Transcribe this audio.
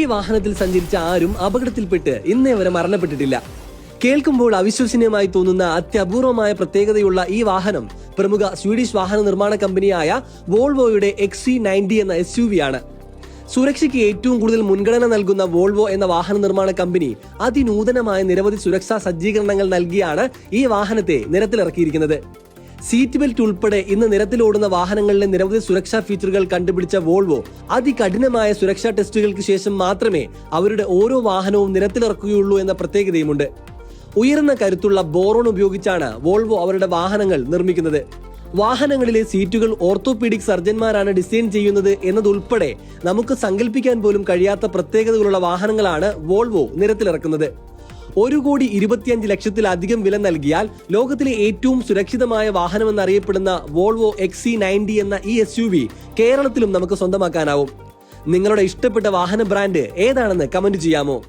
വാഹനത്തിൽ സഞ്ചരിച്ച ആരും അപകടത്തിൽപ്പെട്ട് ഇന്നേ വരെ മരണപ്പെട്ടിട്ടില്ല. കേൾക്കുമ്പോൾ അവിശ്വസനീയമായി തോന്നുന്ന അത്യപൂർവമായ പ്രത്യേകതയുള്ള ഈ വാഹനം പ്രമുഖ സ്വീഡിഷ് വാഹന നിർമ്മാണ കമ്പനിയായ വോൾവോയുടെ XC90 എന്ന SUV ആണ്. സുരക്ഷയ്ക്ക് ഏറ്റവും കൂടുതൽ മുൻഗണന നൽകുന്ന വോൾവോ എന്ന വാഹന നിർമ്മാണ കമ്പനി അതിനൂതനമായ നിരവധി സുരക്ഷാ സജ്ജീകരണങ്ങൾ നൽകിയാണ് ഈ വാഹനത്തെ നിരത്തിലിറക്കിയിരിക്കുന്നത്. സീറ്റ് ബെൽറ്റ് ഉൾപ്പെടെ ഇന്ന് നിരത്തിലോടുന്ന വാഹനങ്ങളിലെ നിരവധി സുരക്ഷാ ഫീച്ചറുകൾ കണ്ടുപിടിച്ച വോൾവോ അതികഠിനമായ സുരക്ഷാ ടെസ്റ്റുകൾക്ക് ശേഷം മാത്രമേ അവരുടെ ഓരോ വാഹനവും നിരത്തിലിറക്കുകയുള്ളൂ എന്ന പ്രത്യേകതയുമുണ്ട്. ഉയർന്ന കരുത്തുള്ള ബോറോൺ ഉപയോഗിച്ചാണ് വോൾവോ അവരുടെ വാഹനങ്ങൾ നിർമ്മിക്കുന്നത്. വാഹനങ്ങളിലെ സീറ്റുകൾ ഓർത്തോപീഡിക് സർജന്മാരാണ് ഡിസൈൻ ചെയ്യുന്നത് എന്നതുൾപ്പെടെ നമുക്ക് സങ്കല്പിക്കാൻ പോലും കഴിയാത്ത പ്രത്യേകതകളുള്ള വാഹനങ്ങളാണ് വോൾവോ നിരത്തിലിറക്കുന്നത്. 1,25,00,000 വില നൽകിയാൽ ലോകത്തിലെ ഏറ്റവും സുരക്ഷിതമായ വാഹനമെന്നറിയപ്പെടുന്ന വോൾവോ XC90 എന്ന ഈ SUV കേരളത്തിലും നമുക്ക് സ്വന്തമാക്കാനാവും. നിങ്ങളുടെ ഇഷ്ടപ്പെട്ട വാഹന ബ്രാൻഡ് ഏതാണെന്ന് കമന്റ് ചെയ്യാമോ?